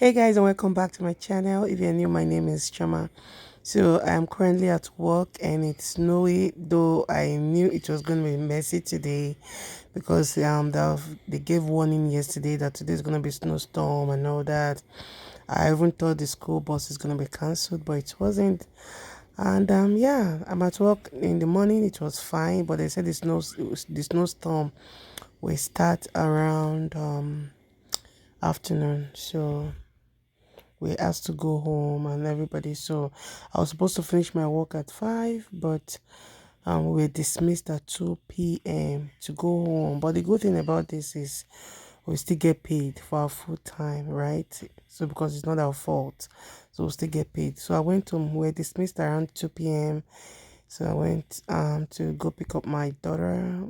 Hey guys, and welcome back to my channel. If you're new, my name is Chama. So I am currently at work and it's snowy, though I knew it was going to be messy today because they gave warning yesterday that today is going to be snowstorm and all that. I even thought the school bus is going to be cancelled, but it wasn't. And yeah, I'm at work in the morning. It was fine, but they said the snowstorm will start around afternoon. So we asked to go home and everybody. So I was supposed to finish my work at 5, but we were dismissed at 2 p.m. to go home. But the good thing about this is we still get paid for our full time, right? So because it's not our fault, so we still get paid. So I went home. We were dismissed around 2 p.m. So I went to go pick up my daughter,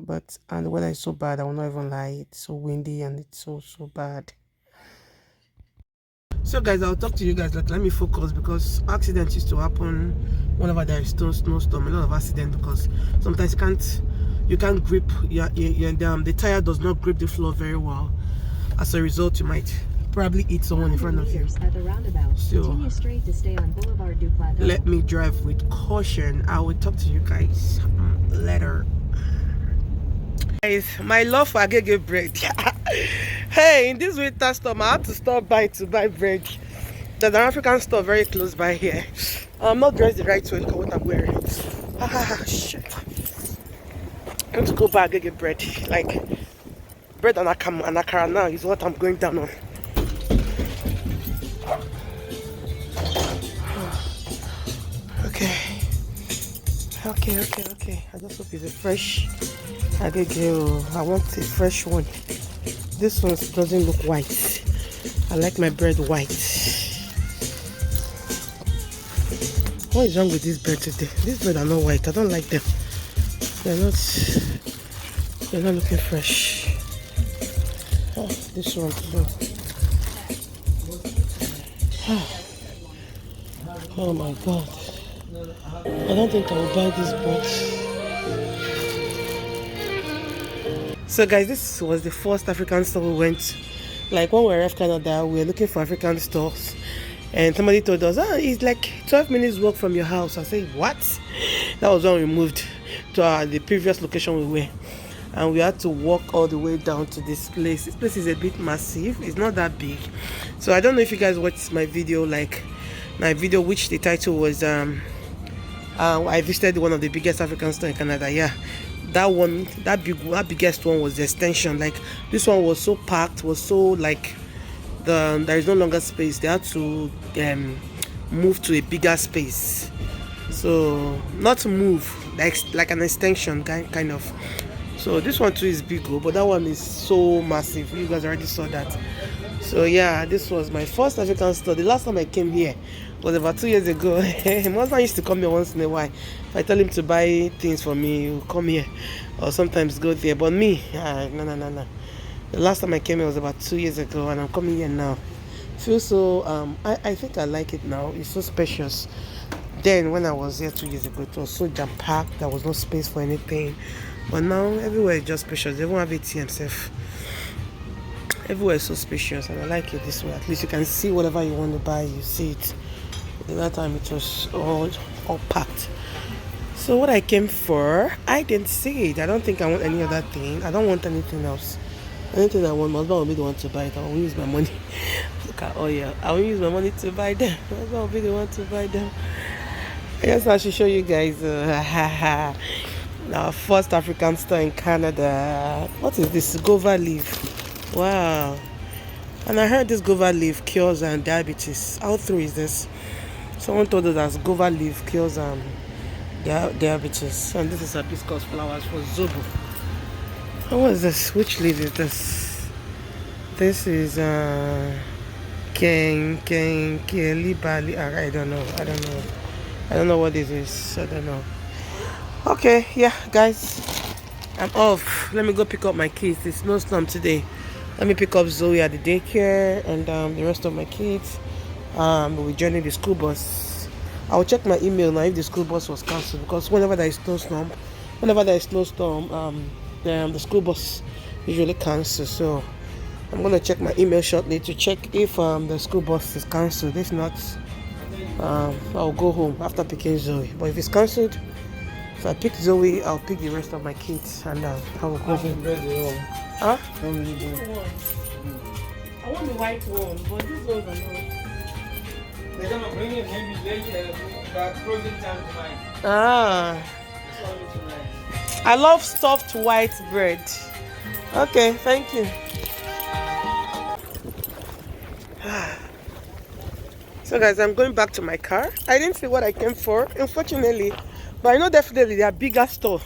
and the weather is so bad, I will not even lie. It's so windy and it's so bad. So guys, I'll talk to you guys. Let me focus because accidents used to happen whenever there is snowstorm. A lot of accidents because sometimes you can't grip the tire does not grip the floor very well. As a result, you might probably hit someone in front of you. So let me drive with caution. I will talk to you guys later. Guys, my love for agege bread. Hey, in this winter storm, I had to stop by to buy bread. There's an African store very close by here. I'm not dressed the right way. Look at what I'm wearing. Shit. I want to go buy agege bread. Like, bread and akara now is what I'm going down on. Okay. I just hope it's a fresh agege. I want a fresh one. This one doesn't look white. I like my bread white. What is wrong with this bread today? These bread are not white. I don't like them. They're not looking fresh. Oh, this one too. Oh my god. I don't think I will buy this bread. So guys, this was the first African store we went to. Like when we left Canada, we were looking for African stores and somebody told us, it's like 12 minutes walk from your house. I said, what? That was when we moved to the previous location we were, and we had to walk all the way down to this place. This place is a bit massive. It's not that big. So I don't know if you guys watched my video, which the title was I visited one of the biggest African stores in Canada. Yeah, that biggest one was the extension. Like this one was so packed, was so like there is no longer space. They had to move to a bigger space. So not move, like an extension kind of. So this one too is big, but that one is so massive. You guys already saw that. So yeah, this was my first African store. The last time I came here was about 2 years ago. My husband used to come here once in a while. If I tell him to buy things for me, he'll come here or sometimes go there. But me, no. The last time I came here was about 2 years ago, and I'm coming here now. Feel so I think I like it now. It's so spacious. Then when I was here 2 years ago, it was so jam-packed. There was no space for anything. But now everywhere is just spacious. They won't have ATM safe. Everywhere is so spacious, and I like it this way. At least you can see whatever you want to buy, you see it. At that time it was all packed. So what I came for, I didn't see it. I don't think I want any other thing. I don't want anything else. Anything I want, my husband will be the one to buy it. I will use my money. Look at oil. I will use my money to buy them. My husband will be the one to buy them. I guess I should show you guys our first African store in Canada. What is this? Guava leaf. Wow. And I heard this guava leaf cures diabetes. How true is this? Someone told us that guava leaf cures diabetes. And this is hibiscus flowers for Zobo. What is this? Which leaf is this? This is Kelly Bali. I don't know. I don't know what this is. I don't know. Okay, yeah, guys. I'm off. Let me go pick up my kids. It's snowstorm today. Let me pick up Zoe at the daycare and the rest of my kids. We'll join the school bus. I'll check my email now if the school bus was cancelled, because whenever there is snowstorm, the school bus usually cancels. So I'm gonna check my email shortly to check if the school bus is cancelled. If not, I'll go home after picking Zoe. But if it's cancelled, if I pick Zoe, I'll pick the rest of my kids and I will go home. Huh? I want the white one, but these ones are not. They're gonna bring it maybe later, but closing time tonight. Ah. I love stuffed white bread. Okay, thank you. So guys, I'm going back to my car. I didn't see what I came for, unfortunately, but I know definitely their bigger store.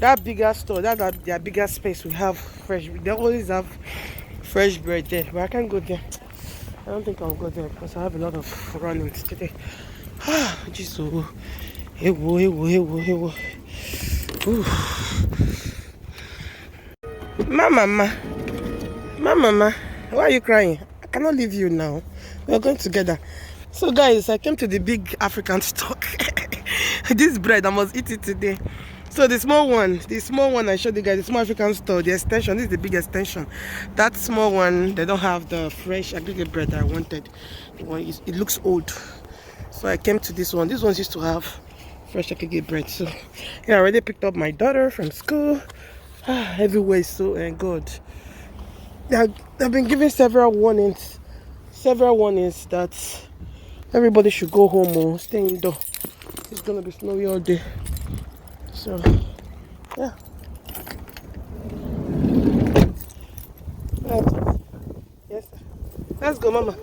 That bigger store, that their bigger space will have fresh. They always have fresh bread there, but I can't go there. I don't think I'll go there because I have a lot of runnings today. Just Mama, why are you crying? I cannot leave you now. We're going together. So guys, I came to the big African stock. This bread, I must eat it today. So the small one I showed you guys, the small African store, the extension, this is the big extension. That small one, they don't have the fresh aggregate bread that I wanted. It looks old. So I came to this one. This one used to have fresh aggregate bread. So yeah, I already picked up my daughter from school. Everywhere is so good. I've been given several warnings that everybody should go home or stay indoor. It's gonna be snowy all day. So yeah. Yes. Let's go, Mama.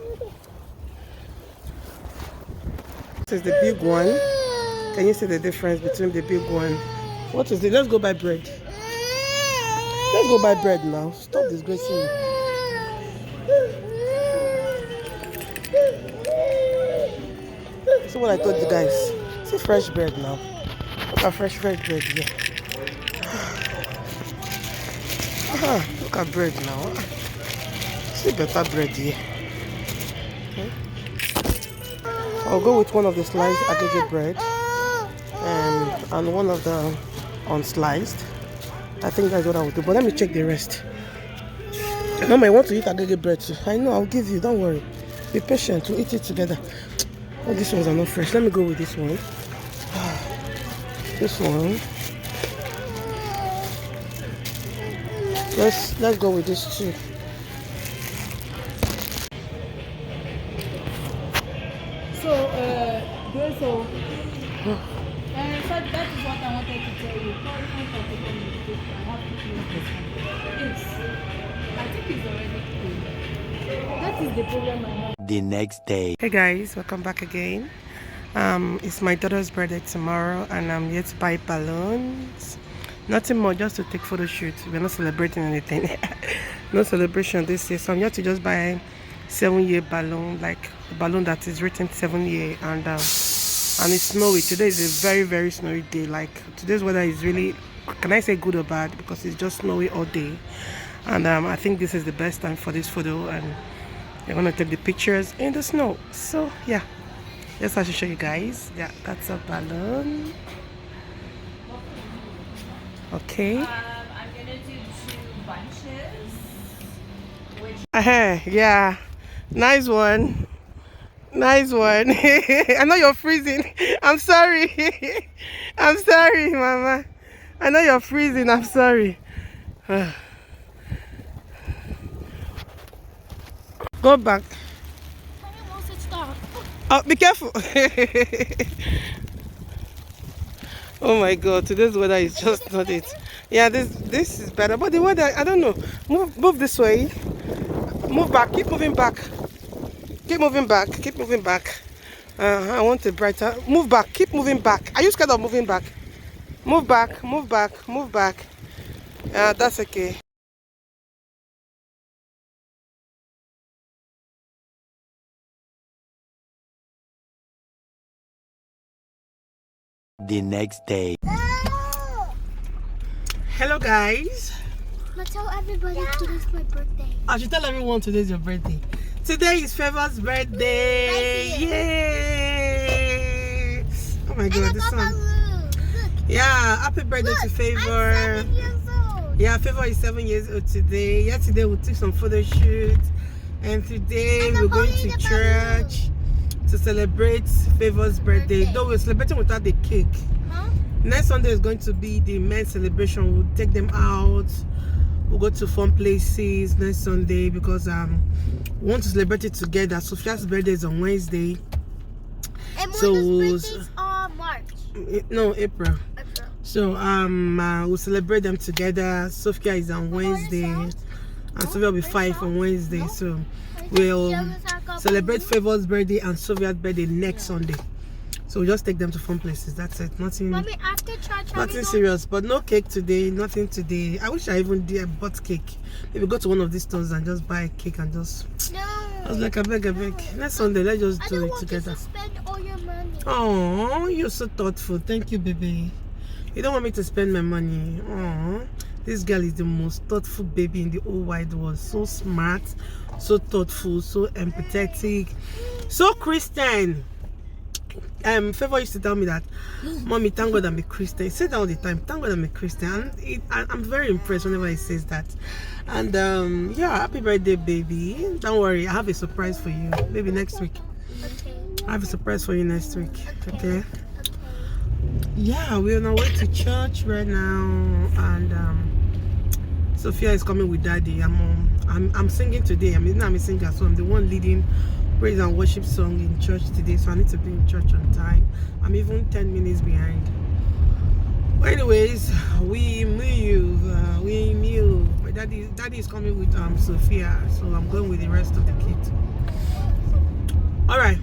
This is the big one. Can you see the difference between the big one? What is it? Let's go buy bread. Let's go buy bread now. Stop disgracing me. So what I told you guys. See fresh bread now. Look at fresh bread here. Look at bread now. See better bread here. Okay. I'll go with one of the sliced aggregate bread and one of the unsliced. I think that's what I will do. But let me check the rest. Mama, I want to eat aggregate bread too. I know, I'll give you. Don't worry. Be patient. We'll eat it together. Oh, these ones are not fresh. Let me go with this one. This one. Let's go with this too. So that is what I wanted to tell you. I think it's already clean. That is the problem I have. The next day. Hey guys, welcome back again. It's my daughter's birthday tomorrow and I'm here to buy balloons. Nothing more, just to take photo shoot. We're not celebrating anything. No celebration this year. So I'm here to just buy 7-year balloon, like a balloon that is written 7 year, and it's snowy. Today is a very, very snowy day. Like today's weather is really, can I say good or bad, because it's just snowy all day. And I think this is the best time for this photo, and we're gonna take the pictures in the snow. So yeah, just have to show you guys. Yeah, that's a balloon. Okay. I'm gonna do 2 bunches. Yeah, nice one. Nice one. I know you're freezing. I'm sorry. I'm sorry, Mama. I know you're freezing. I'm sorry. Go back. Oh, be careful. Oh my God, today's weather is just not it. Yeah, this is better, but the weather, I don't know. Move this way. Move back. Keep moving back. Keep moving back. Keep moving back. I want a brighter. Move back. Keep moving back. Are you scared of moving back? Move back. Move back. Move back. That's okay. The next day. Hello guys. But tell everybody today's my birthday. I should tell everyone today's your birthday. Today is Favor's birthday. Yay! Oh my God, this one. Look. Yeah, happy birthday to Favor. I'm 7 years old. Yeah, Favor is 7 years old today. Yesterday we took some photo shoots, and today we're going to church to celebrate Favor's birthday. Though we're celebrating without the cake. Huh? Next Sunday is going to be the men's celebration. We'll take them out. We'll go to fun places next Sunday because we want to celebrate it together. Sophia's birthday is on Wednesday. And So birthdays are March. no, April. So we'll celebrate them together. Sophia is on Wednesday, and Sophia will be 5 on Wednesday. So we'll celebrate Favor's birthday and Sophia's birthday next Sunday. So we'll just take them to fun places. That's it. Nothing. Mommy, after church, Nothing serious, but no cake today. Nothing today. I wish I even bought cake. Maybe go to one of these stores and just buy a cake and just. No. I was like, I beg. Next Sunday, let's just do it together. I don't want you to spend all your money. Oh, you're so thoughtful. Thank you, baby. You don't want me to spend my money. Oh, this girl is the most thoughtful baby in the whole wide world. So smart, so thoughtful, so empathetic, so Christian. Favor used to tell me that, Mommy, thank God I'm a Christian. He said that all the time. Thank God I'm a Christian. And I'm very impressed whenever he says that. And yeah, happy birthday, baby. Don't worry, I have a surprise for you. Maybe next week. Okay. I have a surprise for you next week. Okay. Yeah, we're on our way to church right now, and Sophia is coming with Daddy. I'm singing today. I'm a singer, so I'm the one leading praise and worship song in church today. So I need to be in church on time. I'm even 10 minutes behind. But anyways, we move. My daddy is coming with Sophia, so I'm going with the rest of the kids. All right,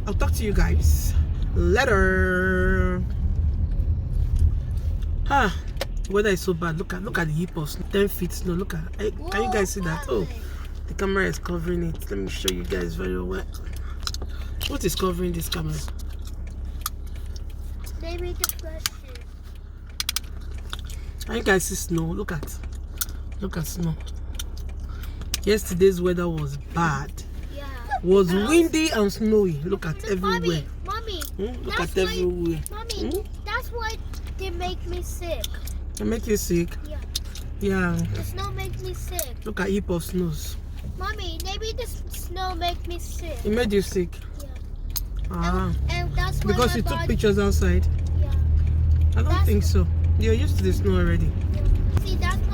I'll talk to you guys later. Weather is so bad. Look at the heap of snow. 10 feet snow. Look at. Can you guys see that? Oh, the camera is covering it. Let me show you guys very well. What is covering this camera? Maybe the question. Can you guys see snow? Look at snow. Yesterday's weather was bad. Yeah. Was windy and snowy. Look at everywhere. Mommy. Look at everywhere. Mommy, that's why they make me sick. They make you sick? Yeah. Yeah. The snow makes me sick. Look at heap of snows. Mommy, maybe the snow make me sick. It made you sick? Yeah. And that's why because you took pictures outside? Yeah. I don't think so. You're used to the snow already. Yeah. See, that's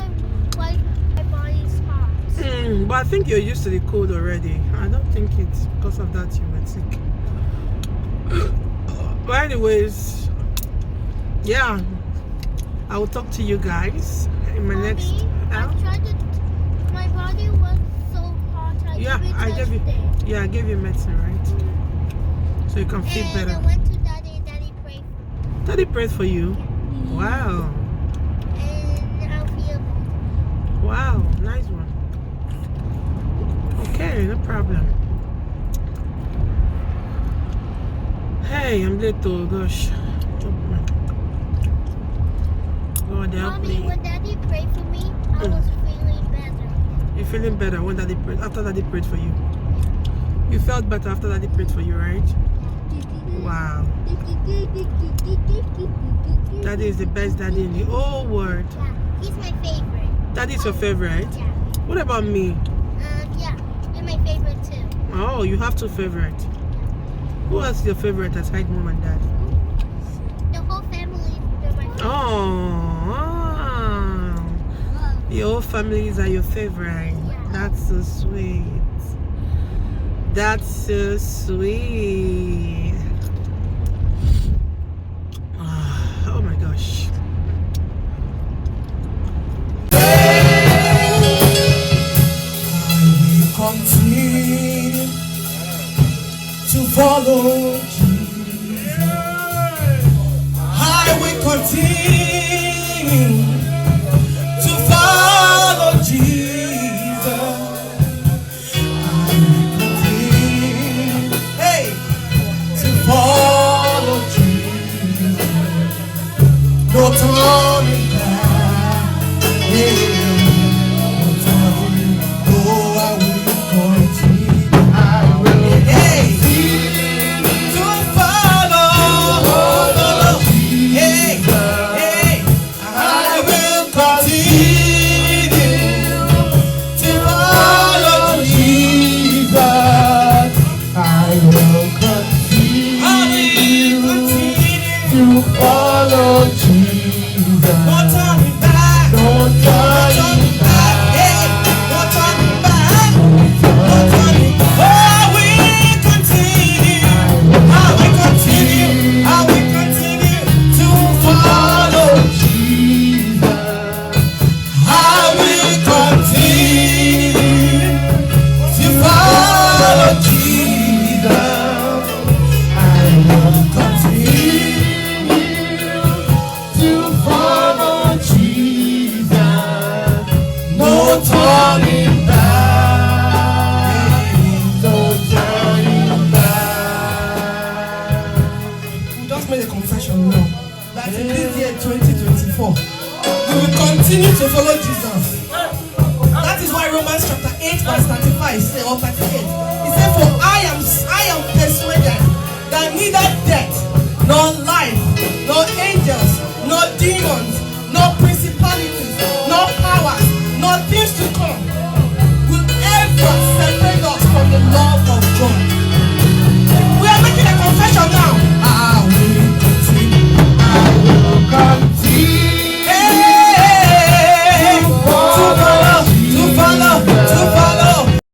why my body's hot. But I think you're used to the cold already. I don't think it's because of that you were sick. But anyways, yeah, I will talk to you guys in my next. I tried to. My body was so hot. I gave you medicine, right? So you can feel better. And I went to Daddy. Daddy prayed for me. Daddy prayed for you. Wow. And I feel better. Wow, nice one. Okay, no problem. Hey, I'm late though, gosh. God help Mommy, me. when Daddy prayed for me, I was feeling better. You're feeling better when Daddy prayed, after Daddy prayed for you? You felt better after Daddy prayed for you, right? Wow. Daddy is the best daddy in the whole world. Yeah, he's my favorite. Daddy's your favorite? Yeah. What about me? Yeah, you're my favorite too. Oh, you have two favorites. Who else is your favorite aside mom and dad? The whole family, they're my favorite. Oh, your whole families are your favorite. Yeah. That's so sweet. That's so sweet. Oh my gosh. Continue to follow Jesus. I will continue to follow Jesus. I will continue, to follow Jesus. No turning back. No turning. No, I will continue. I will to follow. I I will continue to follow Jesus. No turning back. No turning back. We just made a confession now that in this year 2024, we will continue to follow Jesus. That is why Romans chapter 8 verse 35 say, or 38. He said, for I am persuaded that neither death, nor life, nor angels, nor demons,